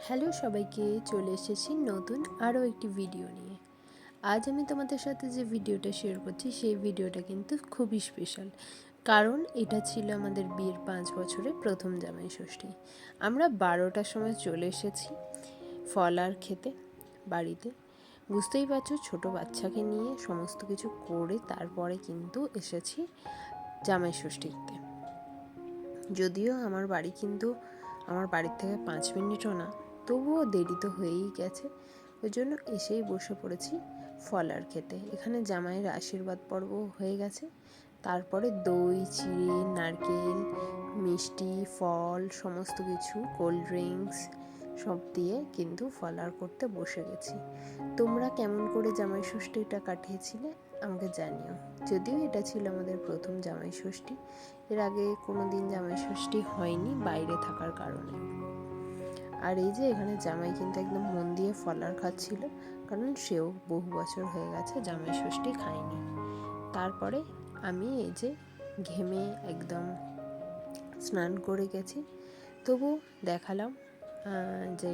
Hello সবাইকে, চলে এসেছি নতুন আরও একটি ভিডিও নিয়ে। আজ আমি তোমাদের সাথে যে ভিডিওটা শেয়ার করছি সেই ভিডিওটা কিন্তু খুবই স্পেশাল, কারণ এটা ছিল আমাদের বিয়ের 5 বছরের প্রথম জামাই ষষ্ঠী। আমরা 12টার সময় চলে এসেছি ফলার খেতে বাড়িতে। বুঝতেই পারছো, ছোট বাচ্চাকে নিয়ে সমস্ত কিছু করে তারপরে কিন্তু এসেছি জামাই ষষ্ঠীতে। যদিও আমার বাড়ির থেকে 5 মিনিটও না, তবুও দেরি তো হয়েই গেছে। ওই জন্য এসেই বসে পড়েছি ফলার খেতে। এখানে জামাইয়ের আশীর্বাদ পর্ব হয়ে গেছে, তারপরে দই, চিড়ে, নারকেল, মিষ্টি, ফল, সমস্ত কিছু, কোল্ড ড্রিঙ্কস সব দিয়ে কিন্তু ফলার করতে বসে গেছি। তোমরা কেমন করে জামাই ষষ্ঠীটা কাটিয়েছিলে আমাকে জানিও। যদিও এটা ছিল আমাদের প্রথম জামাই ষষ্ঠী, এর আগে কোনো দিন জামাই ষষ্ঠী হয়নি বাইরে থাকার কারণে। আর এই যে এখানে জামাই কিন্তু একদম মন দিয়ে ফলার খাচ্ছিল, কারণ সেও বহু বছর হয়ে গেছে জামাই ষষ্ঠী খায়নি। তারপরে আমি এই যে ঘেমে একদম স্নান করে গেছি, তবু দেখালাম যে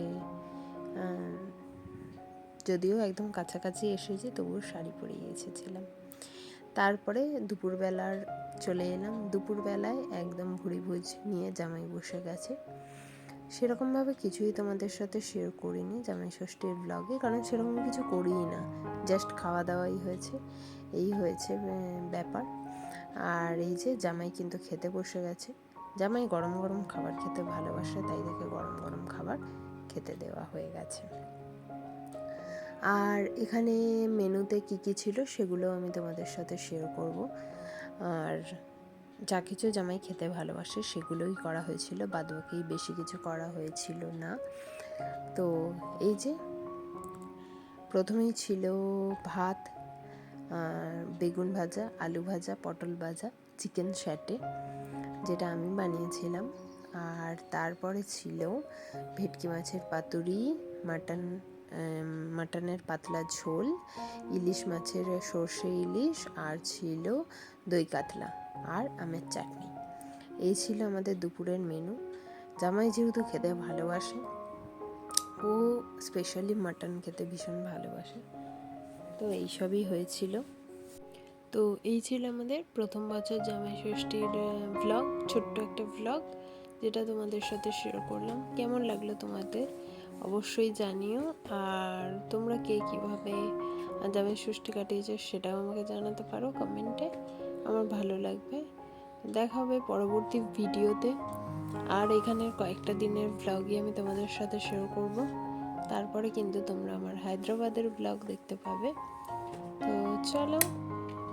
যদিও একদম কাছাকাছি এসেছি তবুও শাড়ি পরে এসেছিলাম। তারপরে দুপুরবেলার চলে এলাম। দুপুরবেলায় একদম ভুড়িভোজ নিয়ে জামাই বসে গেছে। সেরকমভাবে কিছুই তোমাদের সাথে শেয়ার করিনি জামাই ষষ্ঠীর ব্লগে, কারণ সেরকম কিছু করিই না, জাস্ট খাওয়া দাওয়াই হয়েছে, এই হয়েছে ব্যাপার। আর এই যে জামাই কিন্তু খেতে বসে গেছে। জামাই গরম গরম খাবার খেতে ভালোবাসে, তাই দেখে গরম গরম খাবার খেতে দেওয়া হয়ে গেছে। আর এখানে মেনুতে কি কি ছিল সেগুলো আমি তোমাদের সাথে শেয়ার করব। আর যা কিছু জামাই খেতে ভালোবাসে সেগুলোই করা হয়েছিল, বাদবাকি বেশি কিছু করা হয়েছিল না। তো এই যে প্রথমেই ছিল ভাত, বেগুন ভাজা, আলু ভাজা, পটল ভাজা, চিকেন স্যাটে যেটা আমি বানিয়েছিলাম। আর তারপরে ছিল ভেটকি মাছের পাতুরি, মাটনের পাতলা ঝোল, ইলিশ মাছের সর্ষে ইলিশ, আর ছিল দই কাতলা আর আমের চাটনি। এই ছিল আমাদের দুপুরের মেনু। জামাই যেহেতু খেতে ভালোবাসে, ও স্পেশালি মাটন খেতে ভীষণ ভালোবাসে, তো এইসবই হয়েছিল। তো এই ছিল আমাদের প্রথম বছর জামাই ষষ্ঠীর ভ্লগ, ছোট্ট একটা ভ্লগ যেটা তোমাদের সাথে শেয়ার করলাম। কেমন লাগলো তোমাদের অবশ্যই জানিও। আর তোমরা কে কীভাবে জামাই ষষ্ঠী কাটিয়েছো সেটাও আমাকে জানাতে পারো কমেন্টে, আমার ভালো লাগবে। দেখা হবে পরবর্তী ভিডিওতে। আর এখানের কয়েকটা দিনের ভ্লগই আমি তোমাদের সাথে শেয়ার করব। তারপরে কিন্তু তোমরা আমার হায়দ্রাবাদের ব্লগ দেখতে পাবে। তো চলো,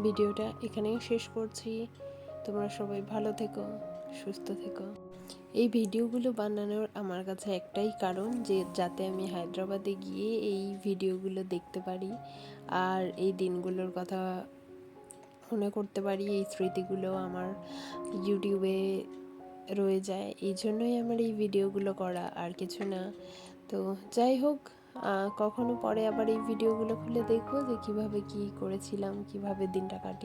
ভিডিওটা এখানেই শেষ করছি। তোমরা সবাই ভালো থেকো, সুস্থ থেকো। এই ভিডিওগুলো বানানোর আমার কাছে একটাই কারণ, যে যাতে আমি হায়দ্রাবাদে গিয়ে এই ভিডিওগুলো দেখতে পারি আর এই দিনগুলোর কথা মনে করতে পারি, এই স্মৃতিগুলো আমার ইউটিউবে রয়ে যায়। এই জন্যই আমার এই ভিডিওগুলো করা, আর কিছু না। তো যাই হোক, কখনো পরে আবার এই ভিডিওগুলো খুলে দেখবো যে কিভাবে কি করেছিলাম, কিভাবে দিনটা কাটিয়ে